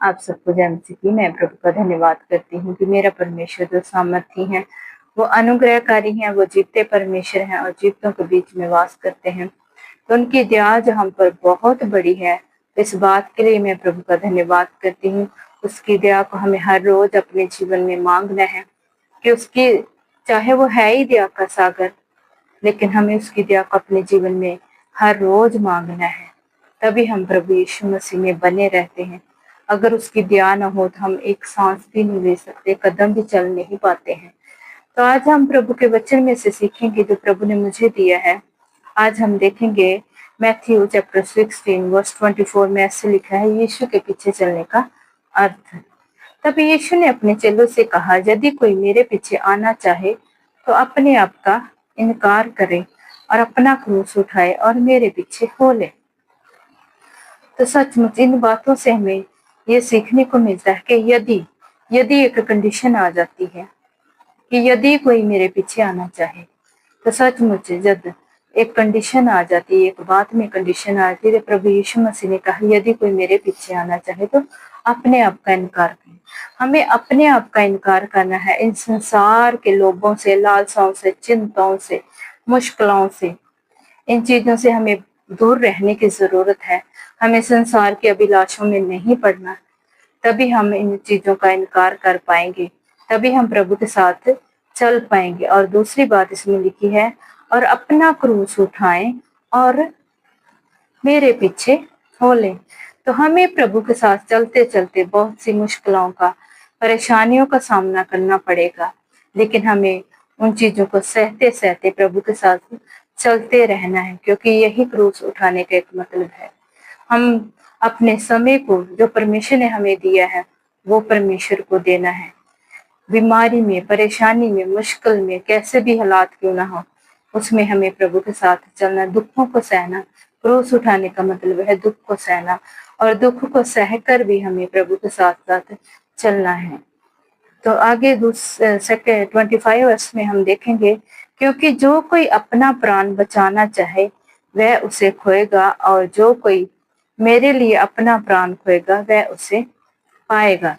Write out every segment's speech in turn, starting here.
आप सबको जय मसीह की। मैं प्रभु का धन्यवाद करती हूँ कि मेरा परमेश्वर जो सामर्थी है, वो अनुग्रहकारी है, वो जीवते परमेश्वर हैं और जीवतों के बीच में वास करते हैं। तो उनकी दया जो हम पर बहुत बड़ी है, इस बात के लिए मैं प्रभु का धन्यवाद करती हूँ। उसकी दया को हमें हर रोज अपने जीवन में मांगना है कि उसकी, चाहे वो है ही दया का सागर, लेकिन हमें उसकी दया को अपने जीवन में हर रोज मांगना है। तभी हम प्रभु यीशु मसीह में बने रहते हैं। अगर उसकी दया न हो तो हम एक सांस भी नहीं ले सकते, कदम भी चल नहीं पाते हैं। तो आज हम प्रभु के वचन में से सीखेंगे जो प्रभु ने मुझे दिया है। आज हम देखेंगे मैथ्यू चैप्टर 16 वर्स 24 में ऐसे लिखा है, यीशु के पीछे चलने का अर्थ। तब यीशु ने अपने चेलों से कहा, यदि कोई मेरे पीछे आना चाहे तो अपने आप का इनकार करे और अपना क्रूस उठाए और मेरे पीछे हो ले। तो सचमुच इन बातों से हमें ये सीखने को मिलता है कि यदि एक कंडीशन आ जाती है कि यदि कोई मेरे पीछे आना चाहे, तो सचमुच जब एक कंडीशन आ जाती है, एक बात में कंडीशन आ जाती है, तो प्रभु यीशु मसीह ने कहा यदि कोई मेरे पीछे आना चाहे तो अपने आप का इनकार करें। हमें अपने आप का इनकार करना है, इन संसार के लोभों से, लालसाओं से, चिंताओं से, मुश्किलों से, इन चीजों से हमें दूर रहने की जरूरत है। हमें संसार के अभिलाषों में नहीं पड़ना, तभी हम इन चीजों का इनकार कर पाएंगे, तभी हम प्रभु के साथ चल पाएंगे। और दूसरी बात इसमें लिखी है, और अपना क्रूस उठाएं और मेरे पीछे हो ले। तो हमें प्रभु के साथ चलते चलते बहुत सी मुश्किलों का, परेशानियों का सामना करना पड़ेगा, लेकिन हमें उन चीजों को सहते सहते प्रभु के साथ चलते रहना है, क्योंकि यही क्रूस उठाने का एक मतलब है। हम अपने समय को जो परमेश्वर ने हमें दिया है वो परमेश्वर को देना है। बीमारी में, परेशानी में, मुश्किल में, कैसे भी हालात क्यों ना हो, उसमें हमें प्रभु के साथ चलना, दुखों को सहना। क्रूस उठाने का मतलब है दुख को सहना, और दुख को सहकर भी हमें प्रभु के साथ साथ चलना है। तो आगे 25 वर्ष में हम देखेंगे, क्योंकि जो कोई अपना प्राण बचाना चाहे वह उसे खोएगा, और जो कोई मेरे लिए अपना प्राण खोएगा वह उसे पाएगा।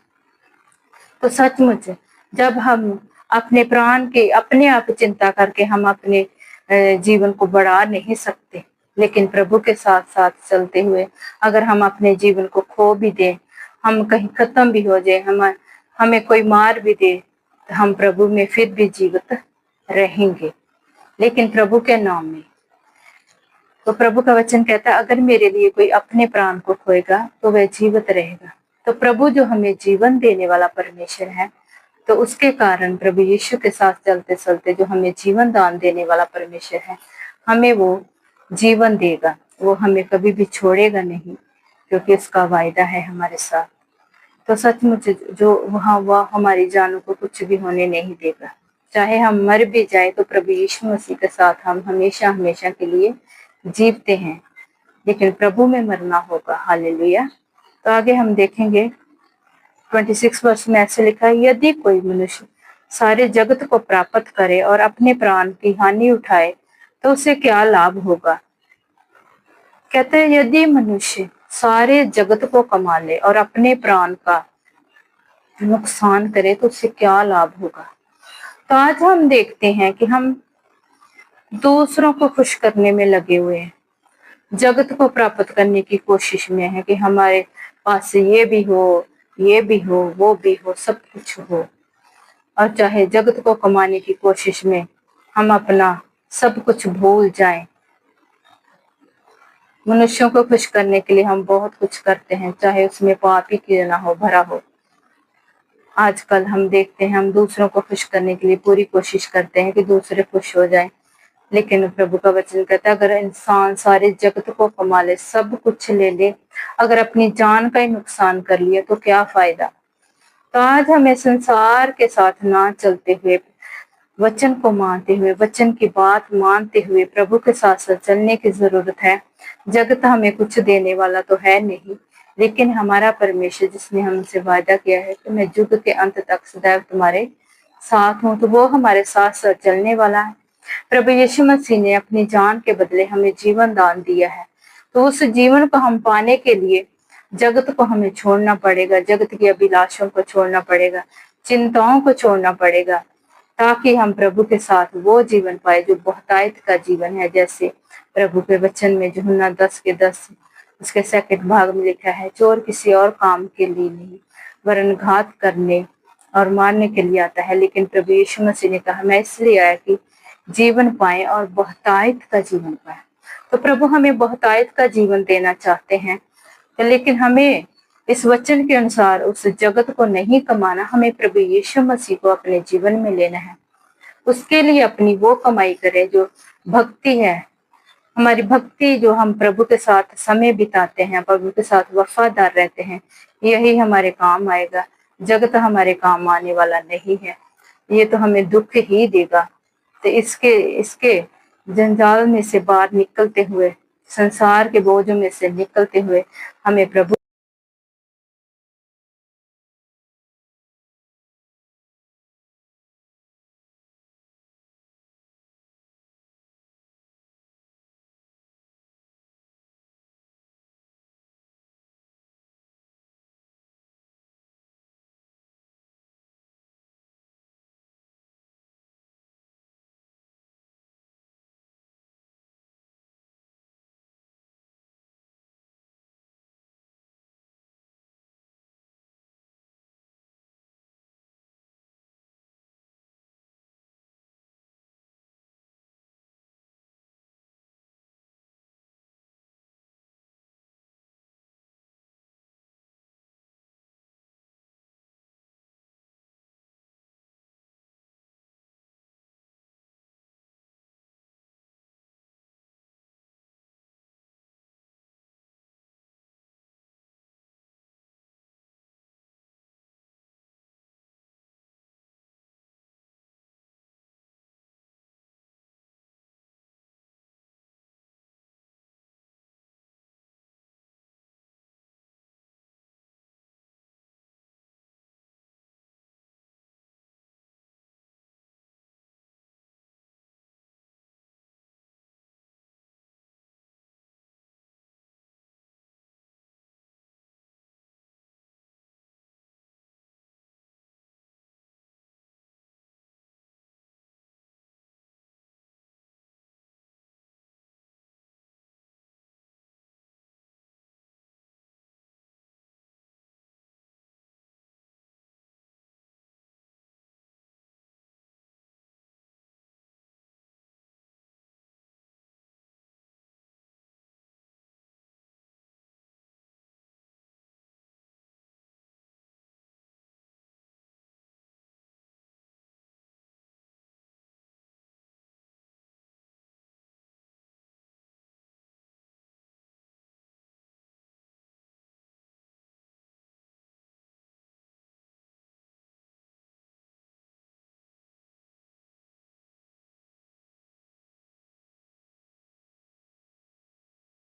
तो सचमुच जब हम अपने प्राण की अपने आप चिंता करके हम अपने जीवन को बढ़ा नहीं सकते, लेकिन प्रभु के साथ साथ चलते हुए अगर हम अपने जीवन को खो भी दें, हम कहीं खत्म भी हो जाए, हमें कोई मार भी दे, तो हम प्रभु में फिर भी जीवित रहेंगे, लेकिन प्रभु के नाम में। तो प्रभु का वचन कहता है, अगर मेरे लिए कोई अपने प्राण को खोएगा तो वह जीवित रहेगा। तो प्रभु जो हमें जीवन देने वाला परमेश्वर है, तो उसके कारण प्रभु यीशु के साथ चलते चलते जो हमें जीवन दान देने वाला परमेश्वर है, हमें वो जीवन देगा। वो हमें कभी भी छोड़ेगा नहीं, क्योंकि उसका वायदा है हमारे साथ। तो सचमुच जो वहाँ वह हमारी जानों को कुछ भी होने नहीं देगा। चाहे हम मर भी जाए तो प्रभु यीशु मसीह के साथ हम हमेशा हमेशा के लिए जीवते हैं, लेकिन प्रभु में मरना होगा। हालेलुया। तो आगे हम देखेंगे 26 वर्ष में ऐसे लिखा है, यदि कोई मनुष्य सारे जगत को प्राप्त करे और अपने प्राण की हानि उठाए तो उसे क्या लाभ होगा। कहते हैं, यदि मनुष्य सारे जगत को कमा ले और अपने प्राण का नुकसान करे तो उसे क्या लाभ होगा। तो आज हम देखते हैं कि हम दूसरों को खुश करने में लगे हुए हैं, जगत को प्राप्त करने की कोशिश में है कि हमारे पास ये भी हो, ये भी हो, वो भी हो, सब कुछ हो। और चाहे जगत को कमाने की कोशिश में हम अपना सब कुछ भूल जाएं। मनुष्यों को खुश करने के लिए हम बहुत कुछ करते हैं, चाहे उसमें पाप ही क्यों ना हो भरा हो। आजकल हम देखते हैं, हम दूसरों को खुश करने के लिए पूरी कोशिश करते हैं कि दूसरे खुश हो जाएं, लेकिन प्रभु का वचन कहता है, अगर इंसान सारे जगत को कमा ले, सब कुछ ले ले, अगर अपनी जान का ही नुकसान कर लिया तो क्या फायदा। तो आज हमें संसार के साथ ना चलते हुए, वचन को मानते हुए, वचन की बात मानते हुए प्रभु के साथ साथ चलने की जरूरत है। जगत हमें कुछ देने वाला तो है नहीं, लेकिन हमारा परमेश्वर जिसने हमसे वायदा किया है कि मैं युग के अंत तक सदैव तुम्हारे साथ हूँ, तो वो हमारे साथ साथ चलने वाला है। प्रभु यीशु मसीह ने अपनी जान के बदले हमें जीवन दान दिया है, तो उस जीवन को हम पाने के लिए जगत को हमें छोड़ना पड़ेगा, जगत की अभिलाषों को छोड़ना पड़ेगा, चिंताओं को छोड़ना पड़ेगा, ताकि हम प्रभु के साथ वो जीवन पाए जो बहुतायत का जीवन है। जैसे प्रभु के वचन में यूहन्ना 10:10 उसके सेकंड भाग में लिखा है, चोर किसी और काम के लिए नहीं वरन घात करने और मारने के लिए आता है, लेकिन प्रभु यीशु मसीह ने कहा, मैं इसलिए आया कि जीवन पाए और बहुतायत का जीवन पाए। तो प्रभु हमें बहुतायत का जीवन देना चाहते हैं, लेकिन हमें इस वचन के अनुसार उस जगत को नहीं कमाना, हमें प्रभु यीशु मसीह को अपने जीवन में लेना है। उसके लिए अपनी वो कमाई करें जो भक्ति है, हमारी भक्ति, जो हम प्रभु के साथ समय बिताते हैं, प्रभु के साथ वफादार रहते हैं, यही हमारे काम आएगा। जगत हमारे काम आने वाला नहीं है, ये तो हमें दुख ही देगा। तो इसके जंजाल में से बाहर निकलते हुए, संसार के बोझों में से निकलते हुए हमें प्रभु